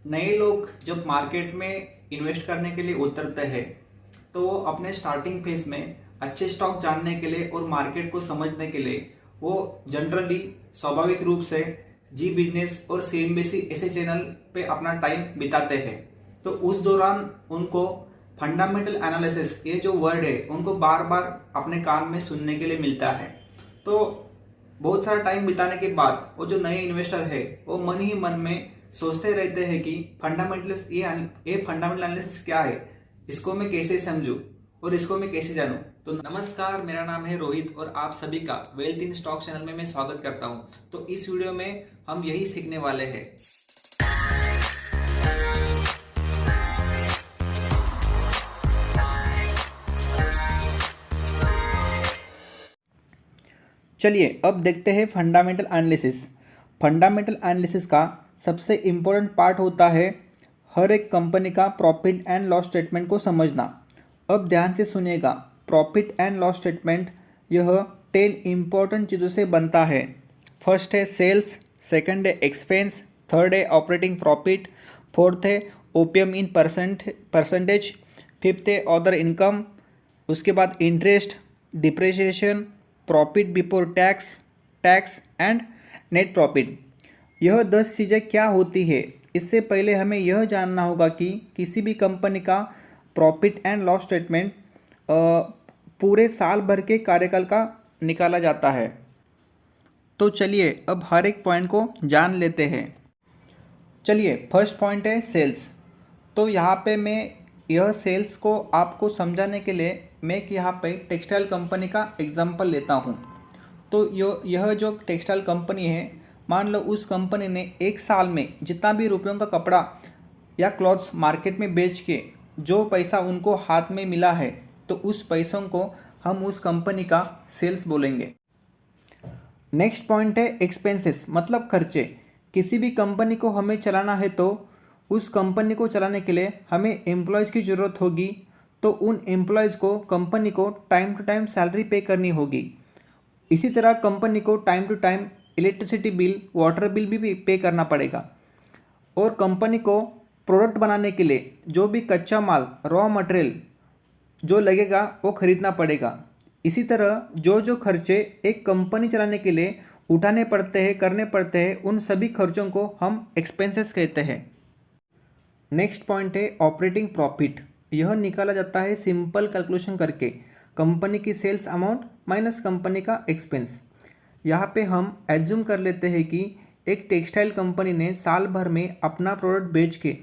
नए लोग जब मार्केट में इन्वेस्ट करने के लिए उतरते हैं तो वो अपने स्टार्टिंग फेज में अच्छे स्टॉक जानने के लिए और मार्केट को समझने के लिए वो जनरली स्वाभाविक रूप से जी बिजनेस और सीएनबीसी ऐसे चैनल पे अपना टाइम बिताते हैं। तो उस दौरान उनको फंडामेंटल एनालिसिस ये जो वर्ड है उनको बार बार अपने कान में सुनने के लिए मिलता है। तो बहुत सारा टाइम बिताने के बाद वो जो नए इन्वेस्टर है वो मन ही मन में सोचते रहते हैं कि फंडामेंटल ये फंडामेंटल एनालिसिस क्या है, इसको मैं कैसे समझूं और इसको मैं कैसे जानूं। तो नमस्कार, मेरा नाम है रोहित और आप सभी का वेल्थ इन स्टॉक चैनल में मैं स्वागत करता हूं। तो इस वीडियो में हम यही सीखने वाले हैं। चलिए अब देखते हैं फंडामेंटल एनालिसिस। फंडामेंटल एनालिसिस का सबसे इम्पोर्टेंट पार्ट होता है हर एक कंपनी का प्रॉफिट एंड लॉस स्टेटमेंट को समझना। अब ध्यान से सुनिएगा, प्रॉफिट एंड लॉस स्टेटमेंट यह 10 इम्पोर्टेंट चीज़ों से बनता है। फर्स्ट है सेल्स, सेकंड है एक्सपेंस, थर्ड है ऑपरेटिंग प्रॉफिट, फोर्थ है ओपीएम इन परसेंटेज, फिफ्थ है अदर इनकम, उसके बाद interest, depreciation, profit before tax, tax and net profit. यह 10 चीज़ें क्या होती है, इससे पहले हमें यह जानना होगा कि किसी भी कंपनी का प्रॉफिट एंड लॉस स्टेटमेंट पूरे साल भर के कार्यकाल का निकाला जाता है। तो चलिए अब हर एक पॉइंट को जान लेते हैं। चलिए फर्स्ट पॉइंट है सेल्स। तो यहाँ पे मैं यह सेल्स को आपको समझाने के लिए मैं यहाँ पे टेक्सटाइल कंपनी का एग्जांपल लेता हूँ। तो यह जो टेक्सटाइल कंपनी है, मान लो उस कंपनी ने एक साल में जितना भी रुपयों का कपड़ा या क्लॉथ्स मार्केट में बेच के जो पैसा उनको हाथ में मिला है, तो उस पैसों को हम उस कंपनी का सेल्स बोलेंगे। नेक्स्ट पॉइंट है एक्सपेंसेस, मतलब खर्चे। किसी भी कंपनी को हमें चलाना है तो उस कंपनी को चलाने के लिए हमें एम्प्लॉयज़ की ज़रूरत होगी। तो उन एम्प्लॉयज़ को कंपनी को टाइम टू टाइम सैलरी पे करनी होगी। इसी तरह कंपनी को time to time electricity bill, water bill भी पे करना पड़ेगा। और कंपनी को प्रोडक्ट बनाने के लिए जो भी कच्चा माल, रॉ मटेरियल जो लगेगा वो खरीदना पड़ेगा। इसी तरह जो जो खर्चे एक कंपनी चलाने के लिए उठाने पड़ते हैं, करने पड़ते हैं, उन सभी खर्चों को हम एक्सपेंसेस कहते हैं। नेक्स्ट पॉइंट है ऑपरेटिंग प्रॉफिट। यह निकाला जाता है सिंपल कैलकुलेशन करके, कंपनी की सेल्स अमाउंट माइनस कंपनी का एक्सपेंस। यहाँ पे हम एज्यूम कर लेते हैं कि एक टेक्सटाइल कंपनी ने साल भर में अपना प्रोडक्ट बेच के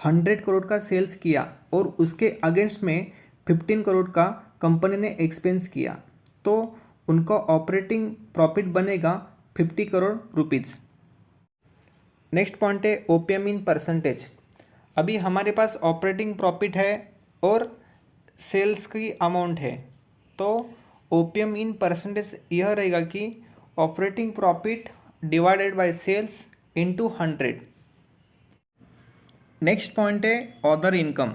100 करोड़ का सेल्स किया और उसके अगेंस्ट में 15 करोड़ का कंपनी ने एक्सपेंस किया, तो उनका ऑपरेटिंग प्रॉफिट बनेगा 50 करोड़ रुपीज़। नेक्स्ट पॉइंट है ओपीएम इन परसेंटेज। अभी हमारे पास ऑपरेटिंग प्रॉफिट है और सेल्स की अमाउंट है, तो ओपीएम इन परसेंटेज यह रहेगा कि operating profit divided by sales into 100। Next point है अदर इनकम।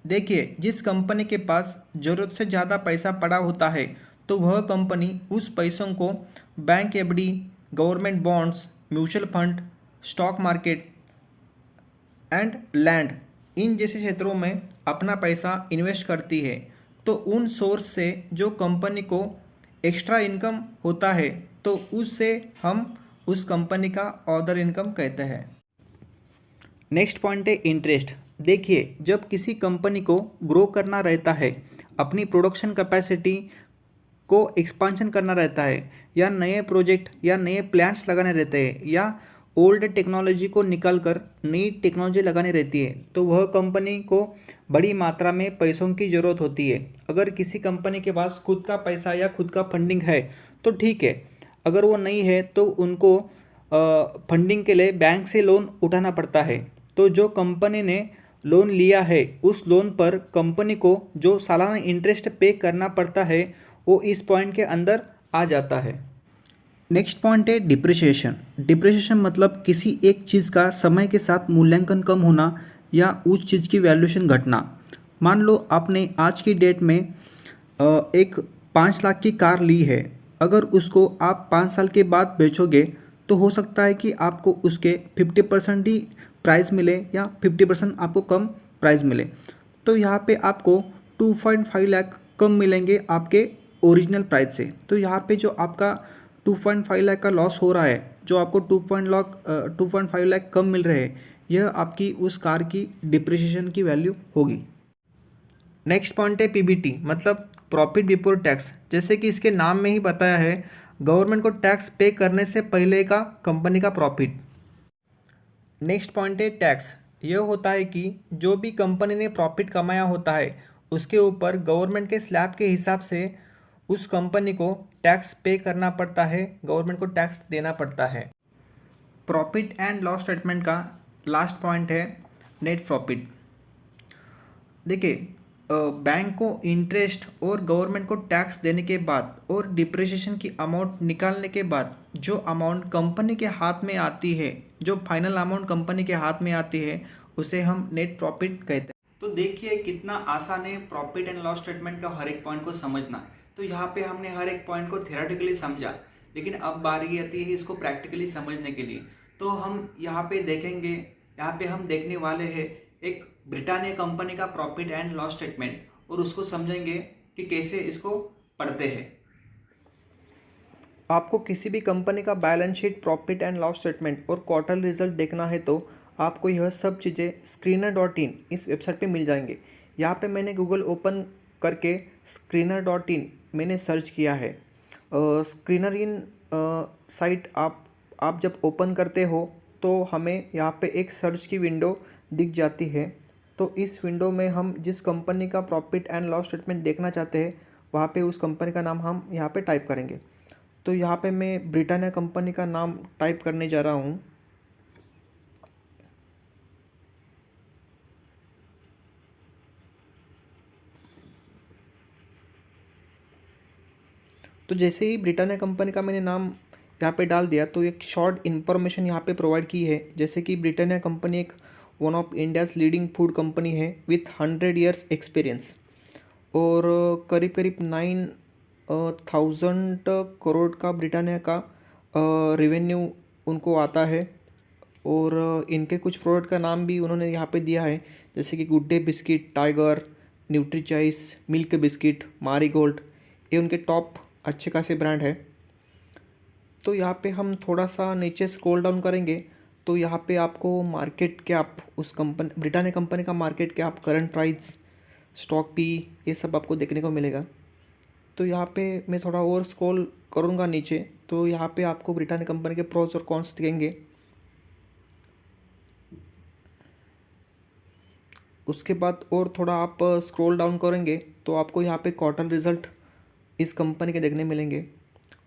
देखिए, जिस कंपनी के पास ज़रूरत से ज़्यादा पैसा पड़ा होता है तो वह कंपनी उस पैसों को bank FD, government bonds, mutual fund, stock market and land in जैसे क्षेत्रों में अपना पैसा इन्वेस्ट करती है। तो उन सोर्स से जो कंपनी को एक्स्ट्रा इनकम होता है तो उससे हम उस कंपनी का अदर इनकम कहते हैं। नेक्स्ट पॉइंट है इंटरेस्ट। देखिए, जब किसी कंपनी को ग्रो करना रहता है, अपनी प्रोडक्शन कैपेसिटी को एक्सपांशन करना रहता है, या नए प्रोजेक्ट या नए प्लांट्स लगाने रहते हैं, या ओल्ड टेक्नोलॉजी को निकाल कर नई टेक्नोलॉजी लगानी रहती है, तो वह कंपनी को बड़ी मात्रा में पैसों की ज़रूरत होती है। अगर किसी कंपनी के पास खुद का पैसा या खुद का फंडिंग है तो ठीक है, अगर वो नहीं है तो उनको फंडिंग के लिए बैंक से लोन उठाना पड़ता है। तो जो कंपनी ने लोन लिया है उस लोन पर कंपनी को जो सालाना इंटरेस्ट पे करना पड़ता है वो इस पॉइंट के अंदर आ जाता है। नेक्स्ट पॉइंट है डिप्रिसिएशन। डिप्रिसिएशन मतलब किसी एक चीज़ का समय के साथ मूल्यांकन कम होना या उस चीज़ की वैल्यूएशन घटना। मान लो आपने आज की डेट में एक 5 लाख की कार ली है, अगर उसको आप 5 साल के बाद बेचोगे तो हो सकता है कि आपको उसके 50% ही प्राइस मिले या 50% आपको कम प्राइस मिले। तो यहाँ पे आपको 2.5 लाख कम मिलेंगे आपके ओरिजिनल प्राइस से। तो यहाँ पे जो आपका 2.5 लाख का लॉस हो रहा है, जो आपको 2.5 लाख कम मिल रहे हैं, यह आपकी उस कार की डिप्रिसिएशन की वैल्यू होगी। नेक्स्ट पॉइंट है पीबीटी, मतलब प्रॉफिट बिफोर टैक्स। जैसे कि इसके नाम में ही बताया है, गवर्नमेंट को टैक्स पे करने से पहले का कंपनी का प्रॉफिट। नेक्स्ट पॉइंट है टैक्स। यह होता है कि जो भी कंपनी ने प्रॉफिट कमाया होता है उसके ऊपर गवर्नमेंट के स्लैब के हिसाब से उस कंपनी को टैक्स पे करना पड़ता है, गवर्नमेंट को टैक्स देना पड़ता है। प्रॉफिट एंड लॉस स्टेटमेंट का लास्ट पॉइंट है नेट प्रॉफिट। देखिए, बैंक को इंटरेस्ट और गवर्नमेंट को टैक्स देने के बाद और डिप्रिसिएशन की अमाउंट निकालने के बाद जो अमाउंट कंपनी के हाथ में आती है, जो फाइनल अमाउंट कंपनी के हाथ में आती है, उसे हम नेट प्रॉफिट कहते हैं। तो देखिए कितना आसान है प्रॉफिट एंड लॉस स्टेटमेंट का हर एक पॉइंट को समझना। तो यहाँ पे हमने हर एक पॉइंट को थियोरेटिकली समझा, लेकिन अब बारी आती है इसको प्रैक्टिकली समझने के लिए। तो हम यहाँ पे देखेंगे, यहाँ पे हम देखने वाले हैं एक ब्रिटानिया कंपनी का प्रॉफिट एंड लॉस स्टेटमेंट, और उसको समझेंगे कि कैसे इसको पढ़ते हैं। आपको किसी भी कंपनी का balance sheet, profit and loss statement और क्वार्टर रिजल्ट देखना है तो आपको यह सब चीज़ें screener.in इस वेबसाइट पे मिल जाएंगे। यहाँ पे मैंने गूगल ओपन करके screener.in मैंने सर्च किया है। स्क्रीनर इन साइट आप जब ओपन करते हो तो हमें यहाँ पे एक सर्च की विंडो दिख जाती है। तो इस विंडो में हम जिस कंपनी का प्रॉफिट एंड लॉस स्टेटमेंट देखना चाहते हैं वहाँ पे उस कंपनी का नाम हम यहाँ पे टाइप करेंगे। तो यहाँ पे मैं ब्रिटानिया कंपनी का नाम टाइप करने जा रहा हूँ। तो जैसे ही ब्रिटानिया कंपनी का मैंने नाम यहाँ पे डाल दिया तो एक शॉर्ट इन्फॉर्मेशन यहाँ पे प्रोवाइड की है, जैसे कि ब्रिटानिया कंपनी एक one of India's leading food company है विथ 100 ईयर्स एक्सपीरियंस, और करीब करीब 9,000 करोड़ का ब्रिटानिया का रेवेन्यू उनको आता है। और इनके कुछ प्रोडक्ट का नाम भी उन्होंने यहाँ पे दिया है, जैसे कि good day biscuit, tiger, NutriChoice, milk biscuit, marigold, ये उनके टॉप अच्छे खासे ब्रांड है। तो यहाँ पे हम थोड़ा सा नीचे स्क्रॉल डाउन करेंगे तो यहाँ पे आपको मार्केट कैप, उस कंपनी ब्रिटानिया कंपनी का market cap, current price, stock P, ये सब आपको देखने को मिलेगा। तो यहाँ पे मैं थोड़ा और स्क्रॉल करूँगा नीचे तो यहाँ पे आपको ब्रिटानिया कंपनी के प्रोस और कॉन्स दिखेंगे। उसके बाद और थोड़ा आप स्क्रॉल डाउन करेंगे तो आपको यहाँ पे क्वार्टर रिजल्ट इस कंपनी के देखने मिलेंगे,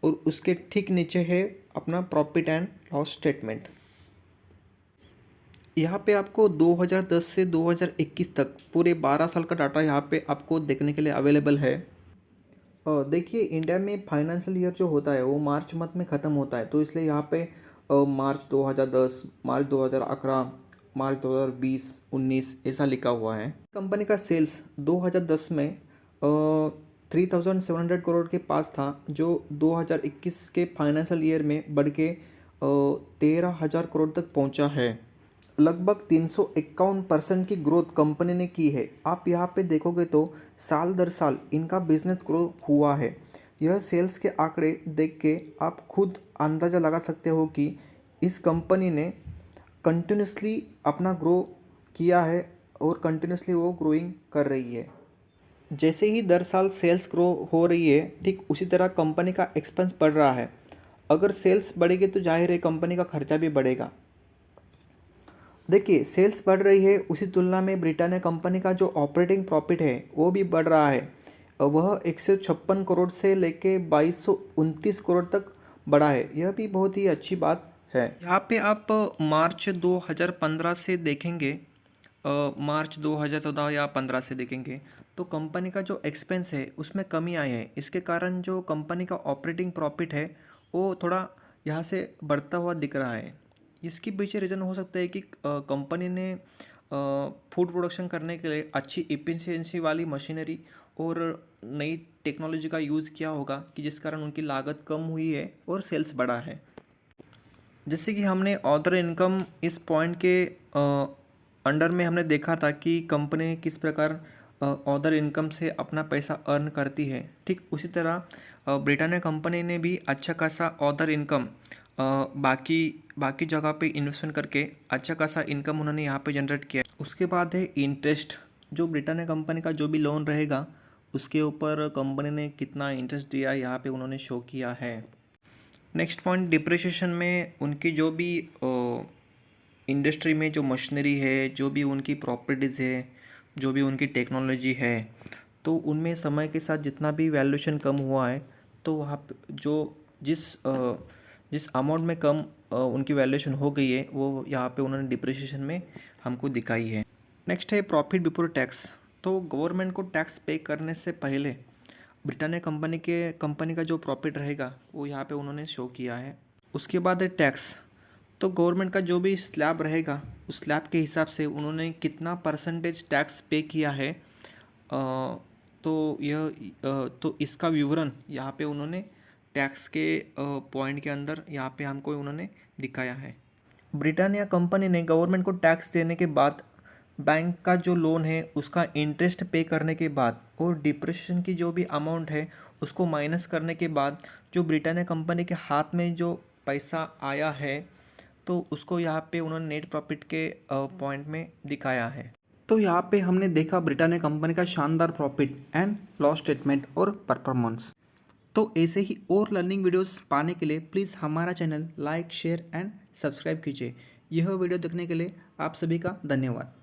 और उसके ठीक नीचे है अपना प्रॉफिट एंड लॉस स्टेटमेंट। यहाँ पे आपको 2010 से 2021 तक पूरे 12 साल का डाटा यहाँ पे आपको देखने के लिए अवेलेबल है। देखिए, इंडिया में फाइनेंशियल ईयर जो होता है वो मार्च मंथ में ख़त्म होता है, तो इसलिए यहाँ पे मार्च 2010, मार्च 2011, मार्च 2020, 19 ऐसा लिखा हुआ है। कंपनी का सेल्स 2010 में 3,700 करोड़ के पास था, जो 2021 के फाइनेंशियल ईयर में बढ़ के 13,000 करोड़ तक पहुंचा है। लगभग 351% की ग्रोथ कंपनी ने की है। आप यहाँ पे देखोगे तो साल दर साल इनका बिजनेस ग्रो हुआ है। यह सेल्स के आंकड़े देख के आप खुद अंदाज़ा लगा सकते हो कि इस कंपनी ने कंटिन्यूसली अपना ग्रो किया है और कंटिन्यूसली वो ग्रोइंग कर रही है। जैसे ही दर साल सेल्स ग्रो हो रही है, ठीक उसी तरह कंपनी का एक्सपेंस बढ़ रहा है। अगर सेल्स बढ़ेगी तो जाहिर है कंपनी का खर्चा भी बढ़ेगा। देखिए, सेल्स बढ़ रही है, उसी तुलना में ब्रिटानिया कंपनी का जो ऑपरेटिंग प्रॉफिट है वो भी बढ़ रहा है। वह 156 करोड़ से लेके 2229 करोड़ तक बढ़ा है। यह भी बहुत ही अच्छी बात है। यहाँ पे आप मार्च 2015 से देखेंगे, मार्च 2014 या 15 से देखेंगे तो कंपनी का जो एक्सपेंस है उसमें कमी आई है। इसके कारण जो कंपनी का ऑपरेटिंग प्रॉफिट है वो थोड़ा यहाँ से बढ़ता हुआ दिख रहा है। इसके पीछे रीज़न हो सकता है कि कंपनी ने फूड प्रोडक्शन करने के लिए अच्छी एफिशिएंसी वाली मशीनरी और नई टेक्नोलॉजी का यूज़ किया होगा, कि जिस कारण उनकी लागत कम हुई है और सेल्स बढ़ा है। जैसे कि हमने अदर इनकम इस पॉइंट के अंडर में हमने देखा था कि कंपनी किस प्रकार अदर इनकम से अपना पैसा अर्न करती है, ठीक उसी तरह ब्रिटानिया कंपनी ने भी अच्छा खासा अदर इनकम बाकी बाकी जगह पे इन्वेस्टमेंट करके अच्छा खासा इनकम उन्होंने यहाँ पे जनरेट किया। उसके बाद है इंटरेस्ट। जो ब्रिटानिया कंपनी का जो भी लोन रहेगा उसके ऊपर कंपनी ने कितना इंटरेस्ट दिया यहाँ पे उन्होंने शो किया है। नेक्स्ट पॉइंट, डिप्रिसिएशन में उनकी जो भी इंडस्ट्री में जो मशीनरी है, जो भी उनकी प्रॉपर्टीज़ है, जो भी उनकी टेक्नोलॉजी है, तो उनमें समय के साथ जितना भी वैल्यूएशन कम हुआ है तो वहाँ पे जो जिस अमाउंट में कम उनकी वैल्यूएशन हो गई है वो यहाँ पे उन्होंने डिप्रिसिएशन में हमको दिखाई है। नेक्स्ट है प्रॉफिट बिफोर टैक्स। तो गवर्नमेंट को टैक्स पे करने से पहले ब्रिटानिया कंपनी का जो प्रॉफिट रहेगा वो यहाँ पे उन्होंने शो किया है। उसके बाद है टैक्स। तो गवर्नमेंट का जो भी स्लैब रहेगा उस स्लैब के हिसाब से उन्होंने कितना परसेंटेज टैक्स पे किया है, तो इसका विवरण यहाँ पे उन्होंने टैक्स के पॉइंट के अंदर यहाँ पे हमको उन्होंने दिखाया है। ब्रिटानिया कंपनी ने गवर्नमेंट को टैक्स देने के बाद बैंक का जो लोन है उसका इंटरेस्ट पे करने के बाद और डिप्रिसिएशन की जो भी अमाउंट है उसको माइनस करने के बाद जो ब्रिटानिया कंपनी के हाथ में जो पैसा आया है तो उसको यहाँ पे उन्होंने नेट प्रॉफिट के पॉइंट में दिखाया है। तो यहाँ पे हमने देखा ब्रिटानिया कंपनी का शानदार प्रॉफिट एंड लॉस स्टेटमेंट और परफॉर्मेंस। तो ऐसे ही और लर्निंग वीडियोस पाने के लिए प्लीज़ हमारा channel like, share and subscribe कीजिए। यह वीडियो देखने के लिए आप सभी का धन्यवाद।